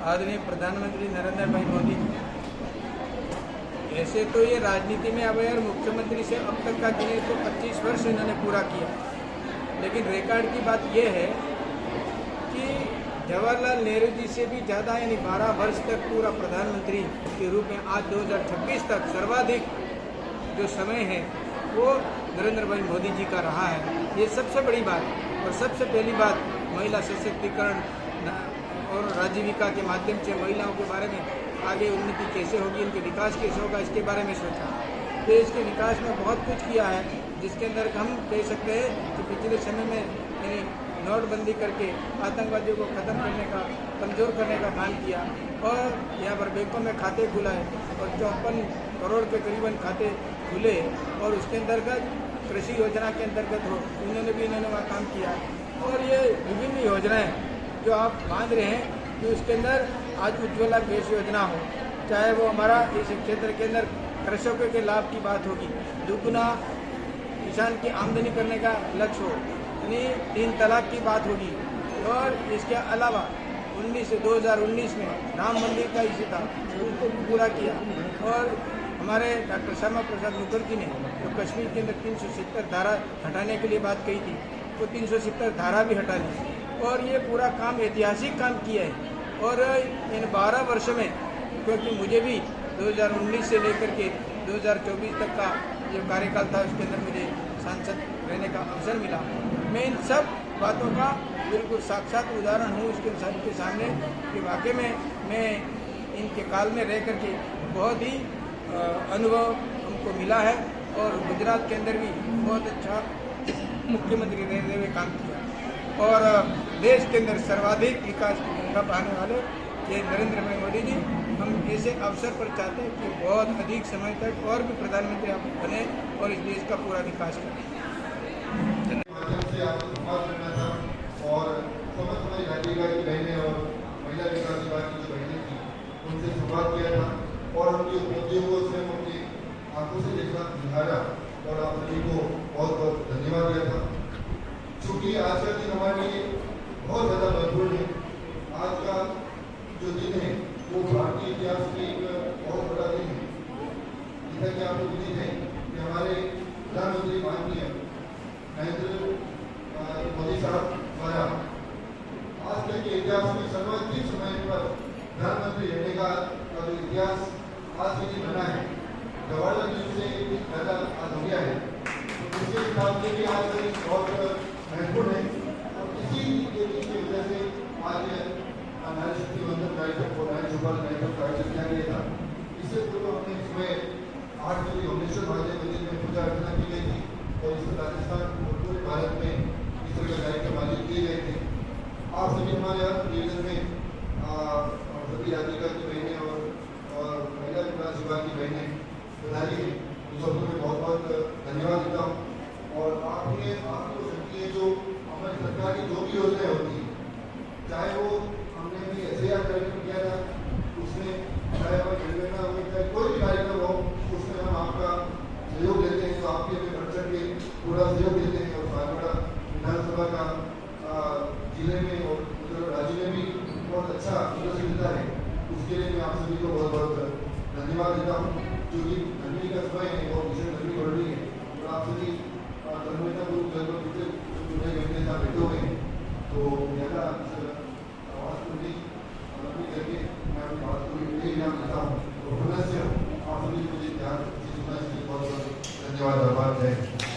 आदरणीय प्रधानमंत्री नरेंद्र भाई मोदी जी, ऐसे तो ये राजनीति में अब यार मुख्यमंत्री से अब तक का गिने तो 25 वर्ष इन्होंने पूरा किया, लेकिन रिकॉर्ड की बात यह है कि जवाहरलाल नेहरू जी से भी ज़्यादा यानी 12 वर्ष तक पूरा प्रधानमंत्री के रूप में आज 2026 तक सर्वाधिक जो समय है वो नरेंद्र भाई मोदी जी का रहा है। ये सबसे बड़ी बात और सबसे पहली बात महिला सशक्तिकरण और आजीविका के माध्यम से महिलाओं के बारे में आगे उन्नति कैसे होगी, इनके विकास कैसे होगा, इसके बारे में सोचा। देश के विकास में बहुत कुछ किया है, जिसके अंदर हम कह सकते हैं कि पिछले समय में यानी नोटबंदी करके आतंकवादियों को ख़त्म करने का, कमज़ोर करने का काम किया और यहाँ पर बैंकों में खाते खुलाए और 54 करोड़ के करीबन खाते खुले और उसके अंतर्गत कृषि योजना के अंतर्गत हो इन्होंने वहाँ काम किया। और ये विभिन्न योजनाएँ जो आप बांध रहे हैं कि उसके अंदर आज उज्ज्वला गैस योजना हो, चाहे वो हमारा इस क्षेत्र के अंदर कृषकों के लाभ की बात होगी, दुगुना किसान की आमदनी करने का लक्ष्य हो, यानी 3 तलाक की बात होगी। और इसके अलावा 2019 में राम मंदिर का इशू था, उसको पूरा किया। और हमारे डॉक्टर श्यामा प्रसाद मुखर्जी ने जो कश्मीर के अंदर 370 धारा हटाने के लिए बात कही थी, वो 370 धारा भी हटा ली। और ये पूरा काम ऐतिहासिक काम किया है। और इन 12 वर्षों में, क्योंकि मुझे भी 2019 से लेकर के 2024 तक का जो कार्यकाल था उसके अंदर मुझे सांसद रहने का अवसर मिला, मैं इन सब बातों का बिल्कुल साक्षात उदाहरण हूँ उसके सामने कि वाकई में मैं इनके काल में रह करके बहुत ही अनुभव हमको मिला है और गुजरात के अंदर भी बहुत अच्छा मुख्यमंत्री रहते हुए काम किया और देश के अंदर सर्वाधिक विकास की गंगा पाने वाले ये नरेंद्र भाई मोदी जी। हम ऐसे अवसर पर चाहते हैं कि बहुत अधिक समय तक और भी प्रधानमंत्री आप बने और इस देश का पूरा विकास करें। और समस्त हमारी राज्यपाल की बहनें और महिला विकास विभाग की जो बहनें थी उनसे संवाद किया था और उनकी उपलब्धियों को स्वयं अपनी आंखों से देखा दिखाया और आप सभी को बहुत बहुत धन्यवाद दिया था। चूँकि आज का दिन हमारे लिए बहुत ज़्यादा महत्वपूर्ण है। आज का जो दिन है वो भारतीय इतिहास की एक बहुत बड़ा दिन है। जैसा कि आपको उम्मीद है कि हमारे प्रधानमंत्री माननीय नरेंद्र मोदी साहब द्वारा आज तक के इतिहास में सर्वाधिक समय पर प्रधानमंत्री रहने का जो इतिहास आज के दिन बना है, जवाहरलाल नेहरू से ज़्यादा आज हो गया है। तो इसके हिसाब से भी आज बहुत महत्वपूर्ण है और इसी के वजह से आज नारी शक्ति बंधन कार्यक्रम को नारी चौपाल कार्यक्रम का आयोजन किया गया था। इससे पूर्व हमने सुबह 8 बजे भुवनेश्वर महादेव मंदिर में पूजा अर्चना की गई थी और इसमें राजस्थान और पूरे भारत में इस तरह के कार्यक्रम आयोजित किए गए थे। आप सभी हमारे यहाँ निवेदन में सभी यात्रिका की बहनें और महिला विकास विभाग की बहनें बधाई है, उन सबको मैं बहुत बहुत धन्यवाद देता हूँ। और आपने आपको शक्ति है जो हमारी सरकार की जो भी योजनाएं होती हैं, चाहे वो हमने भी ऐसे कार्यक्रम किया था उसमें, चाहे वो जनगणना हो, चाहे कोई भी कार्यक्रम हो, उसमें हम आपका सहयोग देते हैं। तो आपके भी बढ़ चढ़ के पूरा सहयोग देते हैं और भागवड़ा विधानसभा का जिले में और राज्य में भी बहुत अच्छा प्रदर्शन मिलता है। उसके लिए मैं आप सभी को बहुत बहुत धन्यवाद देता हूँ। क्योंकि गर्मी का समय है और भीषण गर्मी बढ़ रही है और आप सभी तन्मयतापूर्वक लगभग पिछले 2 घंटे से बैठे हुए हैं, तो ज़्यादा आवाज़ को भी करके मैं अपनी बात को भी इनाम देता हूँ। तो पुनः से आप सभी मुझे ध्यान से सुनना चाहिए। बहुत बहुत धन्यवाद।